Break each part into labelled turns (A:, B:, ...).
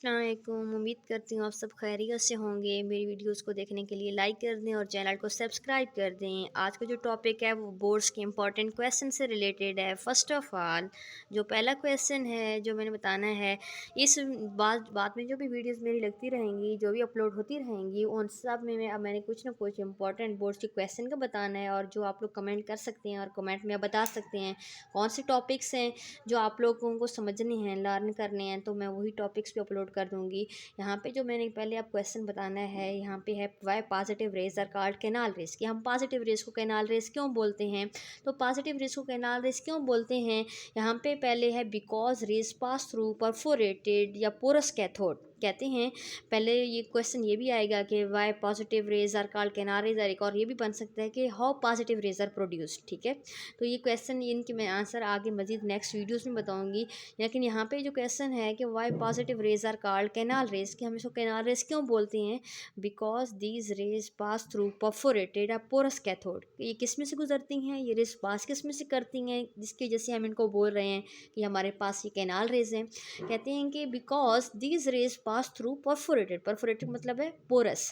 A: अस्सलाम वालेकुम। उम्मीद करती हूँ आप सब खैरियत से होंगे। मेरी वीडियोस को देखने के लिए लाइक कर दें और चैनल को सब्सक्राइब कर दें। आज का जो टॉपिक है वो बोर्ड्स के इंपॉर्टेंट क्वेश्चन से रिलेटेड है। फ़र्स्ट ऑफ़ ऑल जो पहला क्वेश्चन है जो मैंने बताना है, इस बाद में जो भी वीडियोस मेरी लगती रहेंगी, जो भी अपलोड होती रहेंगी, उन सब में मैंने कुछ ना कुछ इंपॉर्टेंट बोर्ड्स के क्वेश्चन का बताना है और जो आप लोग कमेंट कर सकते हैं और कमेंट में बता सकते हैं कौन से टॉपिक्स हैं जो आप लोगों को समझने हैं, लर्न करने हैं, तो मैं वही टॉपिक्स पे अपलोड कर दूँगी। यहाँ पे जो मैंने पहले आप क्वेश्चन बताना है, यहाँ पे है why positive rays are called canal rays, कि हम पॉजिटिव रेज को कैनाल रेज क्यों बोलते हैं। तो पॉजिटिव रेज को कैनाल रेज क्यों बोलते हैं, यहाँ पे पहले है because rays pass through perforated या पोरस कैथोड कहते हैं। पहले ये क्वेश्चन ये भी आएगा कि why positive rays are called canal rays, और ये भी बन सकता है कि how positive rays are produced. ठीक है, तो ये क्वेश्चन इनके मैं आंसर आगे मजीद नेक्स्ट वीडियोस में बताऊंगी। लेकिन यहाँ पे जो क्वेश्चन है कि why positive rays are called canal rays, कि हम इसको कैनाल रेज क्यों बोलते हैं, because these rays pass through perforated या पोरस कैथोड। ये किस में से गुजरती हैं, ये रेज पास किस में से करती हैं, जिसकी वजह से हम इनको बोल रहे हैं कि हमारे पास ये कैनाल रेज हैं। कहते हैं कि because these rays pass through perforated, perforated मतलब है पोरस,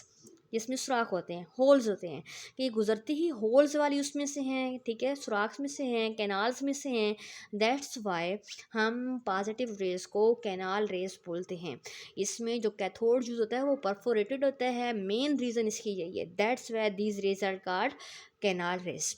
A: जिसमें सुराख होते हैं, होल्स होते हैं, कि गुजरती ही होल्स वाली उसमें से हैं। ठीक है, सुराख में से हैं, कैनाल्स में से हैं। दैट्स वाई हम पॉजिटिव रेज को कैनाल रेज बोलते हैं। इसमें जो कैथोड यूज होता है वो परफोरेटेड होता है। मेन रीज़न इसकी यही है, that's why these rays are called canal rays.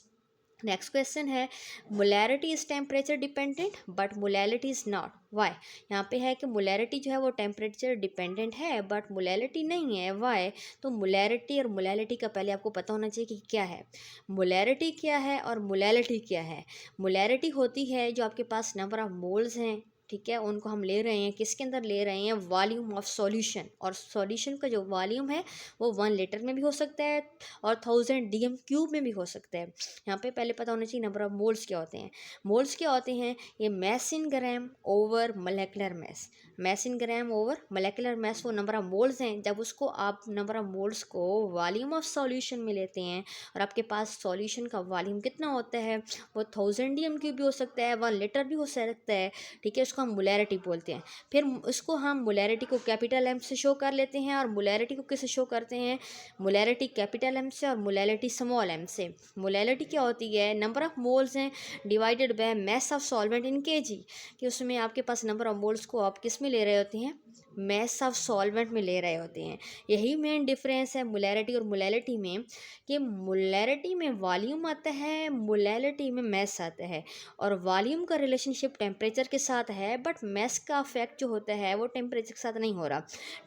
A: Next question है, molarity is temperature dependent but molality is not, why. यहाँ पे है कि मोलैरिटी जो है वो टेम्परेचर डिपेंडेंट है बट मोलैलिटी नहीं है, वाई। तो मोलैरिटी और मोलैलिटी का पहले आपको पता होना चाहिए कि क्या है, मोलैरिटी क्या है और मोलैलिटी क्या है। मोलैरिटी होती है जो आपके पास नंबर ऑफ मोल्स हैं, ठीक है, उनको हम ले रहे हैं, किसके अंदर ले रहे हैं, वॉल्यूम ऑफ सॉल्यूशन। और सॉल्यूशन का जो वॉल्यूम है वो 1 लीटर में भी हो सकता है और 1000 DM³ में भी हो सकता है। यहाँ पे पहले पता होना चाहिए नंबर ऑफ मोल्स क्या होते हैं। मोल्स क्या होते हैं, ये मैस इन ग्राम ओवर मोलेकुलर मैस। मैस इन ग्राम ओवर मोलेकुलर मैस वो नंबर ऑफ मोल्स हैं। जब उसको आप नंबर ऑफ मोल्स को वॉल्यूम ऑफ सॉल्यूशन में लेते हैं और आपके पास सॉल्यूशन का वॉल्यूम कितना होता है, वो 1000 DM³ भी हो सकता है, 1 लीटर भी हो सकता है। ठीक है, उसको हम मोलैरिटी बोलते हैं। फिर उसको हम मोलैरिटी को कैपिटल एम से शो कर लेते हैं और मोलैरिटी को किससे शो करते हैं, मोलैरिटी कैपिटल एम से और मोलैलिटी स्मॉल एम से। मोलैलिटी क्या होती है, नंबर ऑफ मोल्स हैं divided by mass of solvent in KG, कि उसमें आपके पास नंबर ऑफ मोल्स को आप किस में ले रहे होते हैं, मैस ऑफ सॉल्वेंट में ले रहे होते हैं। यही मेन डिफरेंस है मोलैरिटी और मोलैलिटी में, कि मोलैरिटी में वॉल्यूम आता है, मोलैलिटी में मैस आता है। और वॉल्यूम का रिलेशनशिप टेम्परेचर के साथ है बट मैस का अफेक्ट जो होता है वो टेम्परेचर के साथ नहीं हो रहा।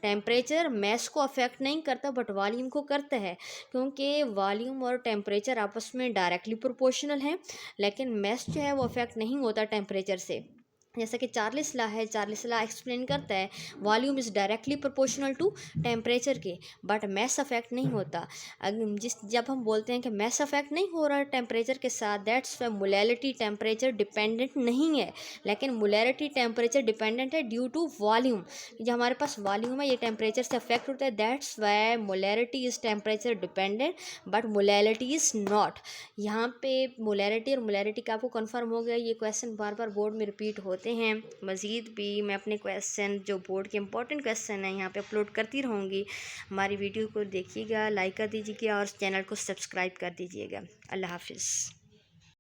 A: टेम्परेचर मैस को अफेक्ट नहीं करता बट वॉल्यूम को करता है, क्योंकि वॉल्यूम और टेम्परेचर आपस में डायरेक्टली प्रोपोर्शनल है। लेकिन मैस जो है वो अफेक्ट नहीं होता टेम्परेचर से। जैसा कि चार्लिस लॉ है, चार्लिस लॉ एक्सप्लेन करता है volume is directly proportional to temperature के, बट मैस अफेक्ट नहीं होता। जब हम बोलते हैं कि मैस अफेक्ट नहीं हो रहा टेम्परेचर के साथ, that's why molality temperature dependent नहीं है। लेकिन मोलैलिटी टेम्परेचर डिपेंडेंट है ड्यू टू वॉल्यूम। जो हमारे पास वॉल्यूम है ये टेम्परेचर से अफेक्ट होता है, that's Y molarity is temperature dependent but molality is not. यहाँ पे मोलैरिटी और मोलैरिटी का आपको कन्फर्म हो गया। ये क्वेश्चन बार बार बोर्ड में रिपीट होते हैं। मज़ीद भी मैं अपने क्वेश्चन जो बोर्ड के इंपॉर्टेंट क्वेश्चन हैं यहाँ पे अपलोड करती रहूँगी। हमारी वीडियो को देखिएगा, लाइक कर दीजिएगा और चैनल को सब्सक्राइब कर दीजिएगा। अल्लाह हाफिज़।